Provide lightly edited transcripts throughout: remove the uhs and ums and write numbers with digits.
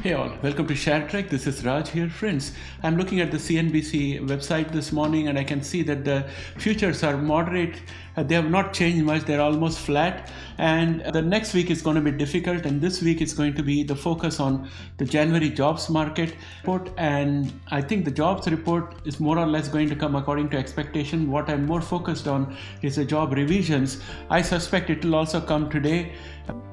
Hey all, welcome to ShareTreck. This is Raj here. Friends, I'm looking at the CNBC website this morning and I can see that the futures are moderate. They have not changed much. They're almost flat. And the next week is going to be difficult. And this week is going to be the focus on the January jobs market report. And I think the jobs report is more or less going to come according to expectation. What I'm more focused on is the job revisions. I suspect it will also come today.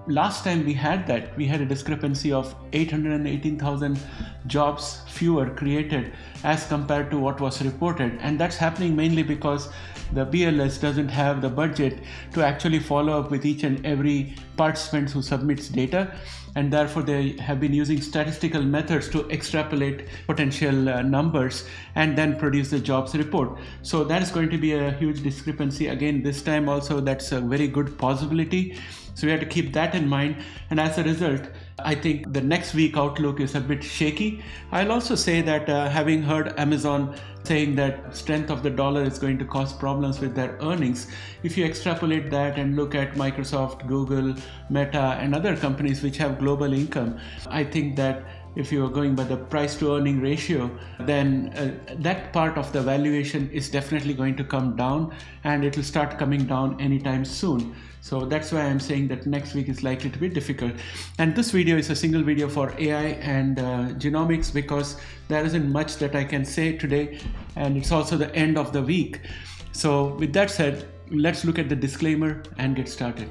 Last time we had a discrepancy of 818,000 jobs fewer created as compared to what was reported, and that's happening mainly because the BLS doesn't have the budget to actually follow up with each and every participant who submits data, and therefore they have been using statistical methods to extrapolate potential numbers and then produce the jobs report. So that is going to be a huge discrepancy again this time also. That's a very good possibility. So we have to keep that in mind, and as a result, I think the next week outlook is a bit shaky. I'll also say that having heard Amazon saying that strength of the dollar is going to cause problems with their earnings, if you extrapolate that and look at Microsoft, Google, Meta, and other companies which have global income, I think that if you are going by the price to earning ratio, then that part of the valuation is definitely going to come down, and it will start coming down anytime soon. So that's why I'm saying that next week is likely to be difficult. And this video is a single video for AI and genomics because there isn't much that I can say today, and it's also the end of the week. So with that said, let's look at the disclaimer and get started.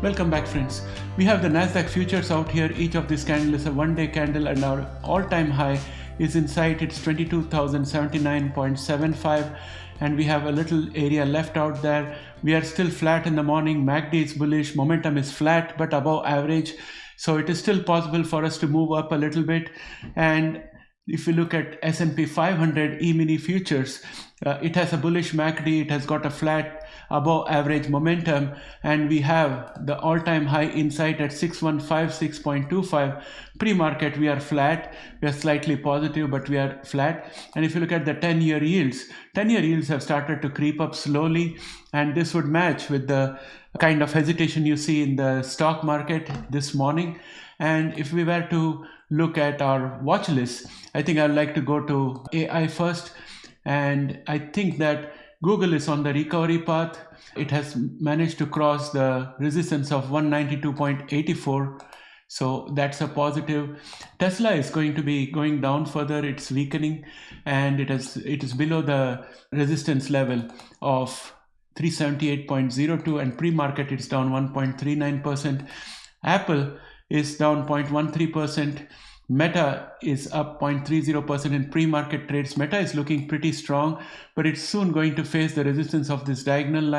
Welcome back, friends. We have the Nasdaq futures out here. Each of these candles is a one-day candle, and our all-time high is in sight. It's 22,079.75, and we have a little area left out there. We are still flat in the morning. MACD is bullish. Momentum is flat but above average, so it is still possible for us to move up a little bit. And if you look at S&P 500 E-mini futures, it has a bullish MACD. It has got a flat above average momentum, and we have the all-time high in sight at 6156.25. Pre-market we are flat. We are slightly positive, but we are flat. And if you look at the 10-year yields, 10-year yields have started to creep up slowly, and this would match with the kind of hesitation you see in the stock market this morning. And if we were to look at our watch list, I think I'd like to go to AI first. And I think that Google is on the recovery path. It has managed to cross the resistance of 192.84. So that's a positive. Tesla is going to be going down further. It's weakening, and it is below the resistance level of 378.02, and pre-market it's down 1.39%. Apple is down 0.13%. Meta is up 0.30% in pre-market trades. Meta is looking pretty strong, but it's soon going to face the resistance of this diagonal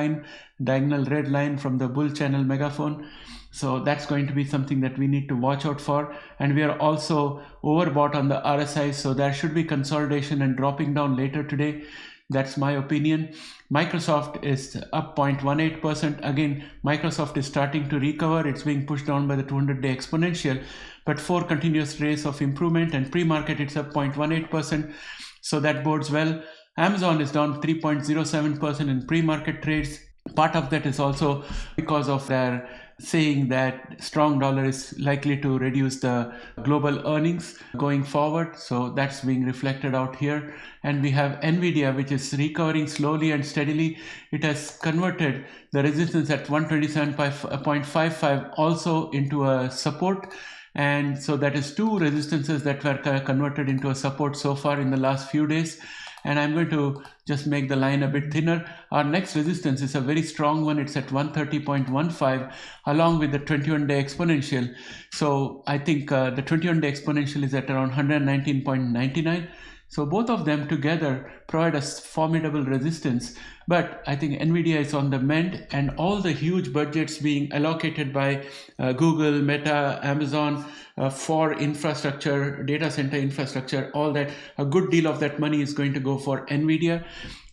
red line from the bull channel megaphone. So that's going to be something that we need to watch out for. And we are also overbought on the RSI, so there should be consolidation and dropping down later today. That's my opinion. Microsoft is up 0.18%. Again, Microsoft is starting to recover. It's being pushed down by the 200-day exponential, but 4 continuous days of improvement, and pre-market it's up 0.18%. So that bodes well. Amazon is down 3.07% in pre-market trades. Part of that is also because of their saying that strong dollar is likely to reduce the global earnings going forward. So that's being reflected out here. And we have Nvidia, which is recovering slowly and steadily. It has converted the resistance at 127.55 also into a support. And so that is 2 resistances that were converted into a support so far in the last few days. And I'm going to just make the line a bit thinner. Our next resistance is a very strong one. It's at 130.15 along with the 21-day exponential. So I think the 21-day exponential is at around 119.99. So both of them together provide us formidable resistance. But I think Nvidia is on the mend, and all the huge budgets being allocated by Google, Meta, Amazon for infrastructure, data center infrastructure, all that, a good deal of that money is going to go for Nvidia,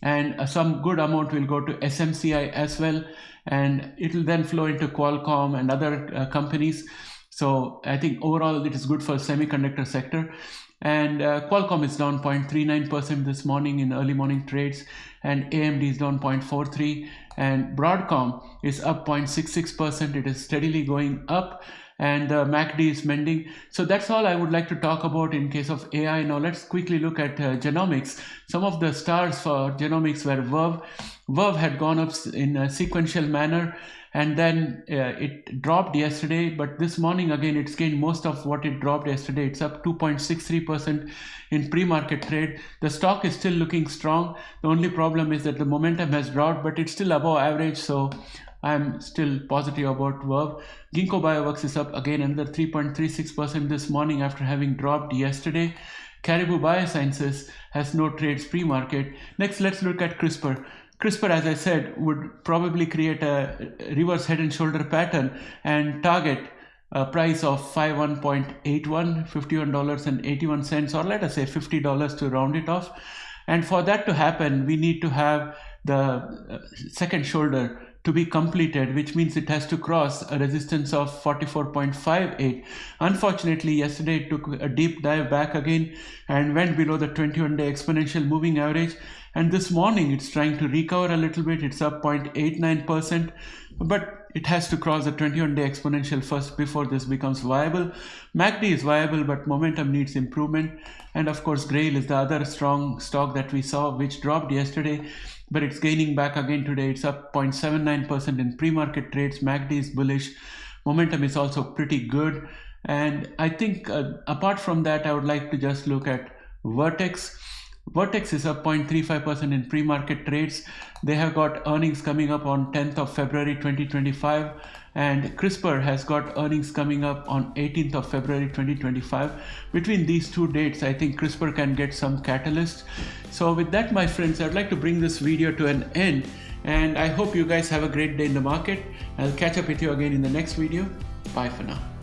and some good amount will go to SMCI as well, and it will then flow into Qualcomm and other companies. So I think overall it is good for semiconductor sector. And Qualcomm is down 0.39% this morning in early morning trades, and AMD is down 0.43%, and Broadcom is up 0.66%. It is steadily going up, and the MACD is mending. So that's all I would like to talk about in case of AI. Now let's quickly look at genomics. Some of the stars for genomics were Verve. Verve had gone up in a sequential manner, and then it dropped yesterday, but this morning again it's gained most of what it dropped yesterday. It's up 2.63% in pre-market trade. The stock is still looking strong. The only problem is that the momentum has dropped, but it's still above average, so I'm still positive about Verve. Ginkgo Bioworks is up again another 3.36% this morning after having dropped yesterday. Caribou Biosciences has no trades pre-market. Next, let's look at CRISPR. CRISPR, as I said, would probably create a reverse head and shoulder pattern and target a price of $51.81, or let us say $50 to round it off. And for that to happen, we need to have the second shoulder to be completed, which means it has to cross a resistance of 44.58. Unfortunately, yesterday it took a deep dive back again and went below the 21-day exponential moving average. And this morning it's trying to recover a little bit. It's up 0.89%, but it has to cross the 21-day exponential first before this becomes viable. MACD is viable, but momentum needs improvement. And of course, Grail is the other strong stock that we saw, which dropped yesterday, but it's gaining back again today. It's up 0.79% in pre-market trades. MACD is bullish. Momentum is also pretty good. And I think apart from that, I would like to just look at Vertex. Vertex is up 0.35% in pre-market trades. They have got earnings coming up on 10th of February 2025, and CRISPR has got earnings coming up on 18th of February 2025. Between these two dates, I think CRISPR can get some catalyst. So with that, my friends, I'd like to bring this video to an end, and I hope you guys have a great day in the market. I'll catch up with you again in the next video. Bye for now.